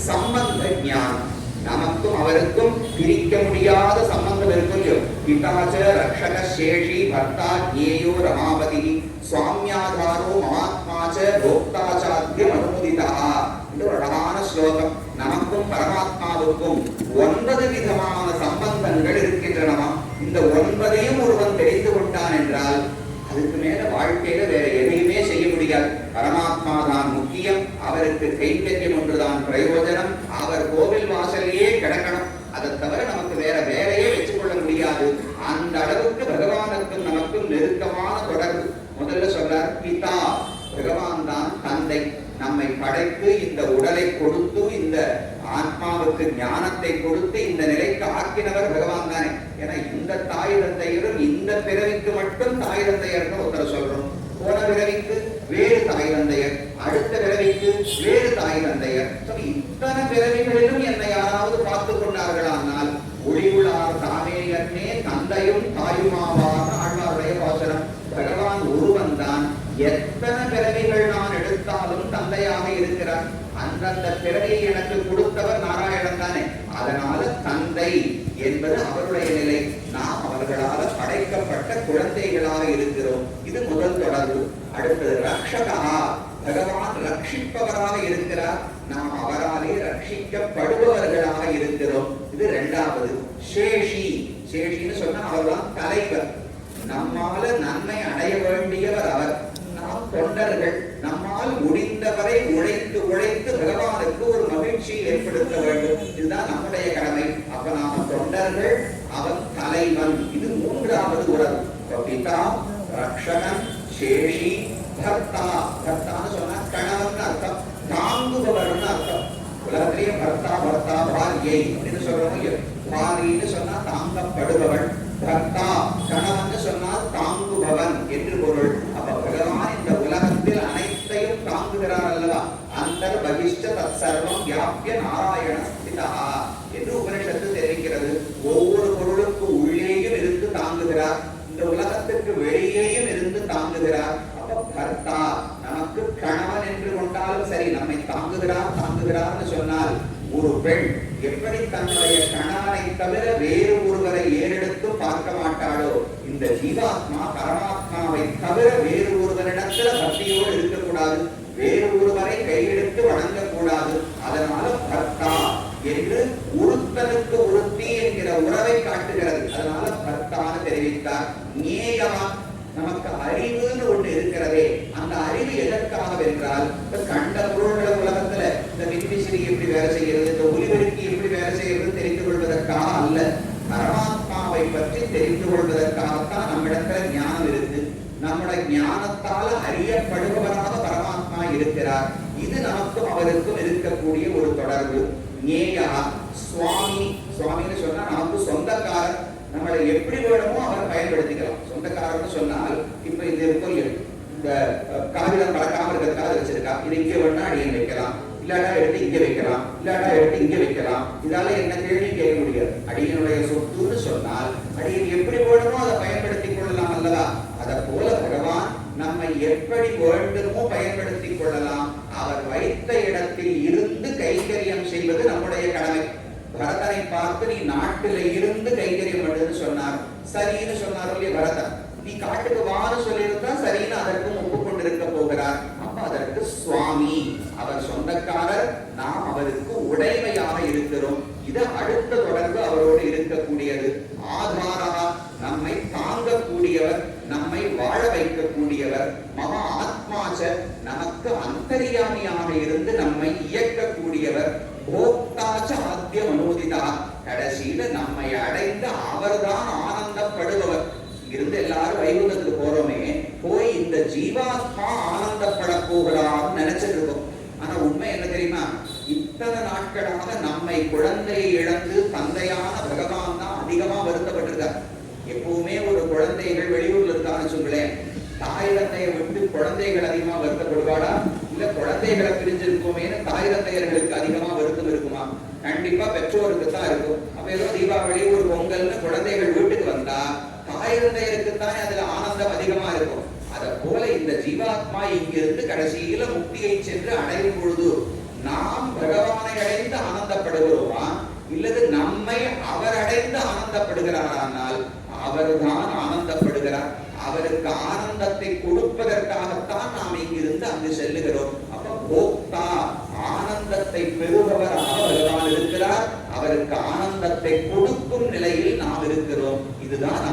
சம்பந்த ஞானம். நமக்கும் அவருக்கும் பிரிக்க முடியாத சம்பந்தம் இருக்கும் இல்லையோ. பிதாச்ச ரக்ஷக சேஷி பர்த்தா ஜேயோ ரமாபதி சுவாமியாதாரோ மமாத்மாச்ச போக்தாச்சாத்யம் அனுமோதிதா. இது ஒரு அழகான ஸ்லோகம். நமக்கும் பரமாத்மாவுக்கும் 9 விதமான சம்பந்தங்கள் இருக்கின்றனவா. இந்த 9ஐயும் ஒருவன் தெரிந்து கொண்டான் என்றால் அதுக்கு மேல வாழ்க்கையில வேற எதையுமே செய்ய முடியாது. பரமாத்மா தான் முக்கியம். அவருக்கு கைங்கரியம் ஒன்றுதான் பிரயோஜனம். அவர் கோவில் வாசலையே கிடக்கணும். அதை தவிர நமக்கு வேற வேலையே வச்சுக்கொள்ள முடியாது. அந்த அளவுக்கு பகவானுக்கும் நமக்கும் நெருக்கமான தொடர்பு. முதல்ல சொல்றார் பிதா, பகவான் தான் தந்தை. நம்மை படைத்து இந்த உடலை கொடுத்து இந்த ஆத்மாவுக்கு ஞானத்தை கொடுத்து இந்த நிலைக்கு ஆக்கினவர் பகவான் தானே. ஏன்னா இந்த தாய் தந்தையரும் இந்த பிறவிக்கு மட்டும் தாய் தந்தையர்னு ஒருத்தர் சொல்றோம். போன பிறவிக்கு வேறு தாய் தந்தையர், அடுத்த பிறவிக்கு வேறு தாய் தந்தையர். இத்தனை பிறவிகளிலும் என்னை யாராவது பார்த்து கொண்டார்களானால் ஒளிவுளார் தாமே என்னே தந்தையும் தாயுமாவான ஆழ்வாருடைய வாசனம். பகவான் ஒருவன் தான். எத்தனை பிறவிகள் நான் எடுத்தாலும் தந்தையாக இருக்கிறார். அந்தந்த பிறவியை எனக்கு கொடுத்தவர் நாராயணன் தானே. அதனால தந்தை என்பது அவருடைய நிலை. நாம் அவர்களால் படைக்கப்பட்ட குழந்தைகளாக இருக்கிறோம். இது முதல் தொடர்பு. அடுத்தது ரக்ஷகா, பகவான் ரட்சிப்பவராக இருக்கிறார். நாம் அவராலே ரட்சிக்கப்படுபவர்களாக இருக்கிறோம். இது இரண்டாவது. சேஷி, சேஷின்னு சொன்னா அவர்தான் தலைவர். நம்மால நன்மை அடைய வேண்டியவர் அவர். நாம் தொண்டர்கள். நம்மால் முடிந்தவரை உழைத்து உழைத்து பகவானுக்கு ஒரு மகிழ்ச்சி ஏற்படுத்த வேண்டும். இதுதான் நம்முடைய கடமை. அப்ப நாம தொண்டர்கள், அவன் தலைவன். இது மூன்றாவது உறவு. பிதா, ரக்ஷகன், சேஷி, பர்த்தா. பர்த்தான்னு சொன்னா கணவன் அர்த்தம், தாங்குபவர்னு அர்த்தம். உலகத்திலேயே பர்த்தா பர்த்தா பாரியை அப்படின்னு சொல்றோம். பாரின்னு சொன்னா தாங்கப்படுபவன், பர்த்தா கணவன் சொன்னால் தாங்குபவன் என்று பொருள். அப்ப பகவான் இந்த உலகத்தில் அனைத்தையும் தாங்குகிறார் அல்லவா. அந்தர் பகிஷ்ட தத் சர்வம் வியாபிய நாராயண ஸ்திதா என்று உபனிஷத்து தெரிவிக்கிறது. ஒவ்வொரு பொருளுக்கு உள்ளேயும் இருந்து தாங்குகிறார், இந்த உலகத்திற்கு வெளியேயும் இருந்து தாங்குகிறார். அப்ப பர்த்தா நமக்கு கணவன் என்று கொண்டாலும் சரி, நம்மை தாங்குகிறார் தாங்குகிறார்னு சொன்னால் ஒரு பெண் எப்படி தன்னுடைய கணவனை தவிர வேறு ஒருவரை ஏறெடுத்து பார்க்க மாட்டாளோ, இந்த ஜீவாத்மா பரமாத்மாவை தவிர வேறு ஒருவரிடத்துல பக்தியோடு இருக்கக்கூடாது, வேறு ஒருவரை கையெடுத்து வணங்கக்கூடாது. அதனால பர்த்தா என்று ஒருத்தனுக்கு ஒருத்தி என்கிற உறவை காட்டுகிறது. அதனால பர்த்தான்னு தெரிவித்தார். ஞேயமா, நமக்கு அறிவுன்னு ஒண்ணு இருக்கிறதே, அந்த அறிவு எதற்காக என்றால் கண்ட பொருள்கள உலகத்துல இந்த மின்விசிறி எப்படி வேலை செய்கிறது, இந்த ஒலிபெருக்கி எப்படி வேலை செய்யறது தெரிந்து கொள்வதற்காக அல்ல, பரமாத்மாவை பற்றி தெரிந்து கொள்வதற்காகத்தான் நம்மிடத்துல ஞானம் இருக்கு. நம்முடைய ஞானத்தால அறியப்படுபவராக பரமாத்மா இருக்கிறார். இது நமக்கும் அவருக்கும் இருக்கக்கூடிய ஒரு தொடர்பு. ஞேயா, சுவாமி. சுவாமின்னு சொன்னா நமக்கு சொந்தக்காரர். நம்மளை எப்படி வேணுமோ அவரை பயன்படுத்திக்கலாம். சொந்தக்காரர்னு சொன்னால் இப்ப இந்த இருக்கும் இந்த காகிதம் பறக்காம இருக்கிறதுக்காக வச்சிருக்கா, இது இங்க வேணா அடியன் வைக்கலாம், இல்லாட்டா எடுத்து இங்க வைக்கலாம், இல்லாட்டா எடுத்து இங்க வைக்கலாம். இதால என்ன கேள்வி கேட்க முடியாது. அடியனுடைய சொத்துன்னு சொன்னால் அடியன் எப்படி வேணுமோ அதை பயன்படுத்திக் கொள்ளலாம் அல்லவா. அதை போல பகவான் நம்மை எப்படி வேண்டுமோ பயன்படுத்திக் கொள்ளலாம். அவர் வைத்த இடத்தில் இருந்து கைங்கரியம் செய்வது நம்முடைய கடமை. பரதனை பார்த்து நீ நாட்டில இருந்து கைங்கரியம் பண்ணுன்னு சொன்னார், சரின்னு சொன்னார் இல்லையா பரதன். நீ காட்டுக்கு வான்னு சொல்லியிருந்தா சரின்னு அதற்கும் ஒப்புக்கொண்டிருக்க போகிறார். அப்ப அதற்கு சுவாமி, அவர் சொந்தக்காரர், நாம் அவருக்கு உடைமையாக இருக்கிறோம். இது அடுத்த தொடர்பு அவரோடு இருக்கக்கூடியது. ஆதாரா, நம்மை தாங்கக்கூடியவர், நம்மை வாழ வைக்கக்கூடியவர். மகா ஆத்மாச்ச, நமக்கு அந்தர்யாமியாக இருந்து நம்மை இயக்கக்கூடியவர். போக்தாச்ச ஆத்யம் அனுமதிதா, கடைசியில நம்மை அடைந்து அவர்தான் ஆனந்தப்படுபவர். இருந்து எல்லாரும் வைகுண்டத்துக்கு போறோமே, போய் இந்த ஜீவாத்மா ஆனந்தப்பட போகிறான்னு நினைச்சிட்டு இருக்கோம். ஆனா உண்மை என்ன தெரியுமா, இத்தனை நாட்களாக நம்மை குழந்தையை இழந்து தந்தையான பகவான் தான் அதிகமா வருத்தப்பட்டிருக்கார். எப்பவுமே ஒரு குழந்தைகள் வெளியூர்ல இருக்கான்னு சொல்லுங்களேன், தாய் தந்தையை விட்டு குழந்தைகள் அதிகமா வருத்தப்படுவாடா, இல்ல குழந்தைகளை பிரிஞ்சிருக்கோமேனு தாய் தந்தையர்களுக்கு அதிகமா வருத்தம் இருக்குமா? கண்டிப்பா பெற்றோருக்கு தான் இருக்கும். அப்ப ஏதோ தீபாவளி ஒரு பொங்கல்னு குழந்தைகள் வீட்டுக்கு வந்தா தாய் தந்தையருக்குத்தானே அதுல ஆனந்தம் அதிகமா இருக்கும். அத போல இந்த ஜீவாத்மா இங்கிருந்து கடைசியில முக்தியை சென்று அடையும் பொழுது நாம் பகவானை அடைந்து ஆனந்தப்படுகிறாரானால் அவர்தான் ஆனந்தப்படுகிறார். அவருக்கு ஆனந்தத்தை கொடுப்பதற்காகத்தான் நாம் இங்கிருந்து அங்கு செல்லுகிறோம். அப்ப போக்தா ஆனந்தத்தை பெறுபவராக பகவான் இருக்கிறார். அவருக்கு ஆனந்தத்தை கொடுக்கும் நிலையில் நாம் இருக்கிறோம். இதுதான்